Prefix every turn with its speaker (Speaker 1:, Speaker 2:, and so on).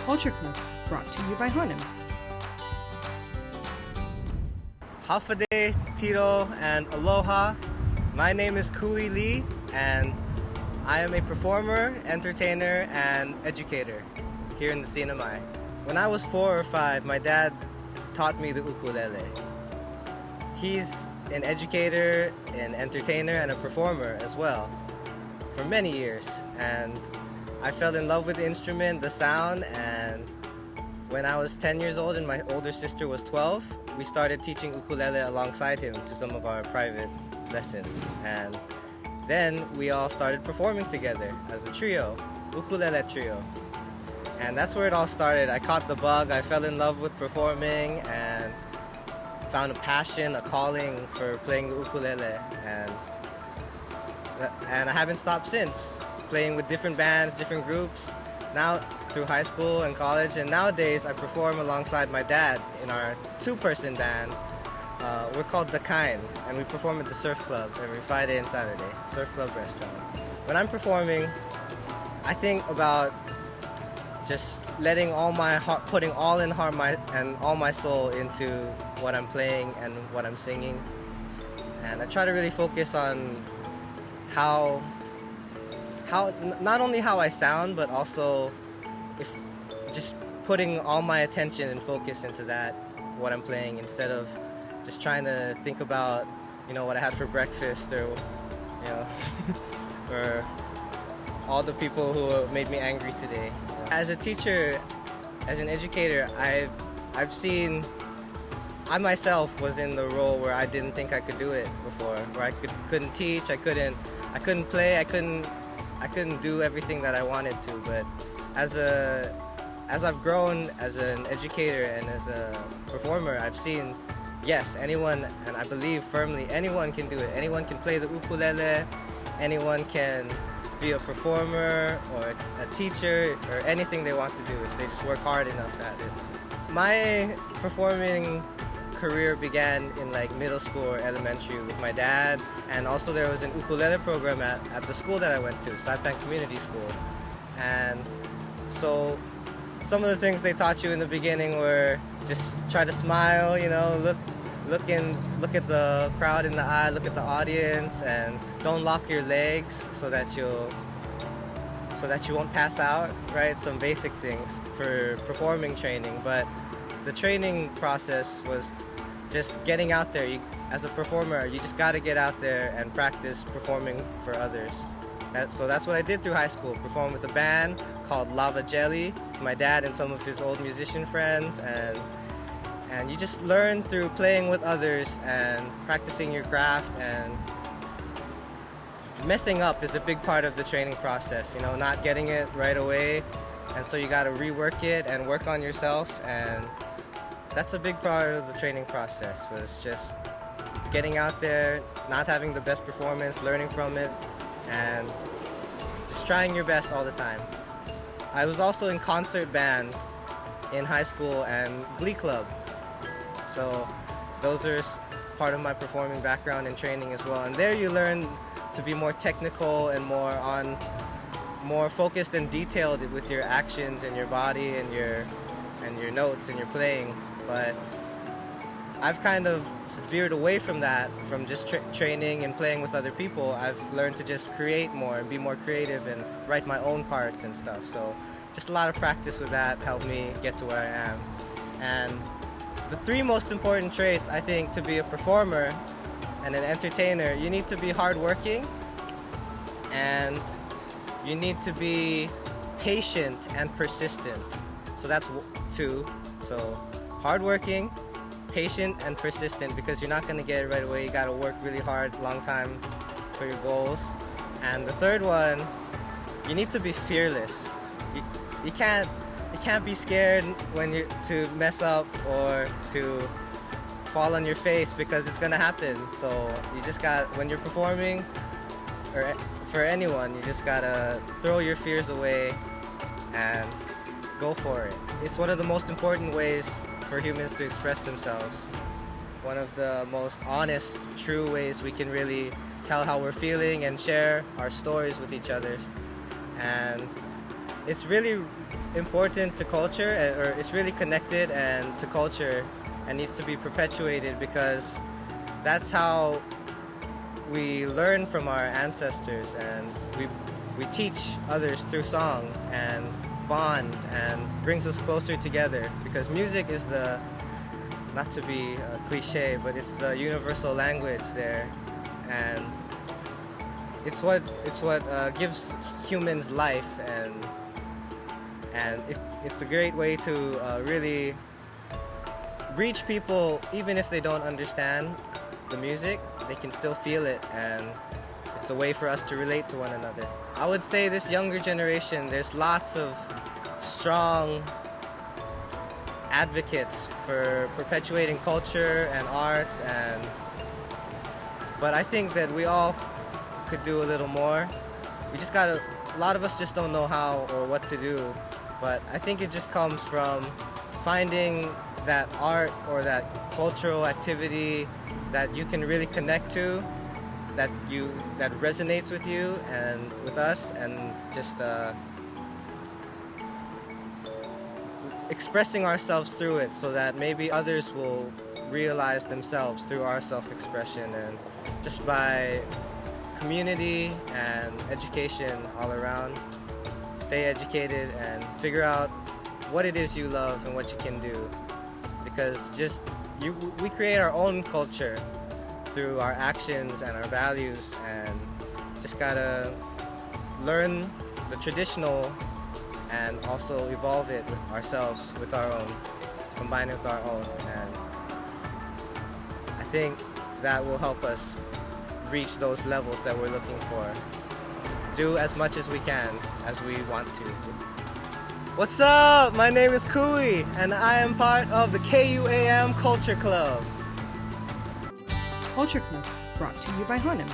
Speaker 1: Culture Club, brought to you by Hanom.
Speaker 2: Hafade, Tiro, and Aloha. My name is Kui Lee, and I am a performer, entertainer, and educator here in the CNMI. When I was 4 or 5, my dad taught me the ukulele. He's an educator, an entertainer, and a performer as well for many years. And I fell in love with the instrument, the sound, and when I was 10 years old and my older sister was 12, we started teaching ukulele alongside him to some of our private lessons. And then we all started performing together as a trio, ukulele trio. And that's where it all started. I caught the bug, I fell in love with performing and found a passion, a calling for playing the ukulele. And I haven't stopped since, playing with different bands, different groups, now through high school and college. And nowadays I perform alongside my dad in our 2-person band. We're called The Kind, and we perform at the Surf Club every Friday and Saturday, Surf Club restaurant. When I'm performing, I think about just letting all my heart, putting all in heart and all my soul into what I'm playing and what I'm singing. And I try to really focus on how not only how I sound, but also just putting all my attention and focus into that, what I'm playing, instead of just trying to think about, what I had for breakfast, or, or all the people who made me angry today. As a teacher, as an educator, I've seen, I myself was in the role where I didn't think I could do it before, where I couldn't teach, I couldn't play, I couldn't do everything that I wanted to. But as I've grown as an educator and as a performer, I've seen, yes, anyone, and I believe firmly, anyone can do it. Anyone can play the ukulele, anyone can be a performer or a teacher or anything they want to do if they just work hard enough at it. My performing career began in middle school or elementary with my dad, and also there was an ukulele program at the school that I went to, Saipan Community School. And so some of the things they taught you in the beginning were just try to smile, look at the crowd in the eye, look at the audience, and don't lock your legs so that you won't pass out, right? Some basic things for performing training. But the training process was just getting out there. As a performer, you just got to get out there and practice performing for others. So that's what I did through high school, perform with a band called Lava Jelly, my dad and some of his old musician friends, and you just learn through playing with others and practicing your craft. And messing up is a big part of the training process, not getting it right away, and so you got to rework it and work on yourself. And that's a big part of the training process, was just getting out there, not having the best performance, learning from it, and just trying your best all the time. I was also in concert band in high school and glee club. So those are part of my performing background and training as well. And there you learn to be more technical and more focused and detailed with your actions and your body and your notes and your playing. But I've kind of veered away from that, from just training and playing with other people. I've learned to just create more and be more creative and write my own parts and stuff. So just a lot of practice with that helped me get to where I am. And the 3 most important traits, I think, to be a performer and an entertainer: you need to be hardworking, and you need to be patient and persistent. So that's 2. So hardworking, patient, and persistent, because you're not going to get it right away. You got to work really hard, long time for your goals. And the 3rd one, you need to be fearless. You can't be scared to mess up or to fall on your face, because it's gonna happen. So you just when you're performing, or for anyone, you just gotta throw your fears away and go for it. It's one of the most important ways for humans to express themselves. One of the most honest, true ways we can really tell how we're feeling and share our stories with each other. And it's really important to culture, or it's really connected and to culture, and needs to be perpetuated because that's how we learn from our ancestors, and we teach others through song and bond and brings us closer together, because music is the, not to be cliche, but it's the universal language there, and it's what gives humans life, and it's a great way to really reach people. Even if they don't understand the music, they can still feel it, and it's a way for us to relate to one another. I would say this younger generation, there's lots of strong advocates for perpetuating culture and arts, but I think that we all could do a little more. A lot of us just don't know how or what to do, but I think it just comes from finding that art or that cultural activity that you can really connect to, that resonates with you and with us, and just expressing ourselves through it, so that maybe others will realize themselves through our self-expression, and just by community and education all around. Stay educated and figure out what it is you love and what you can do, because we create our own culture through our actions and our values, and just gotta learn the traditional and also evolve it with ourselves, with our own, combine it with our own, and I think that will help us reach those levels that we're looking for. Do as much as we can, as we want to. What's up? My name is Kui, and I am part of the KUAM Culture Club.
Speaker 1: Culture Club, brought to you by Hanom.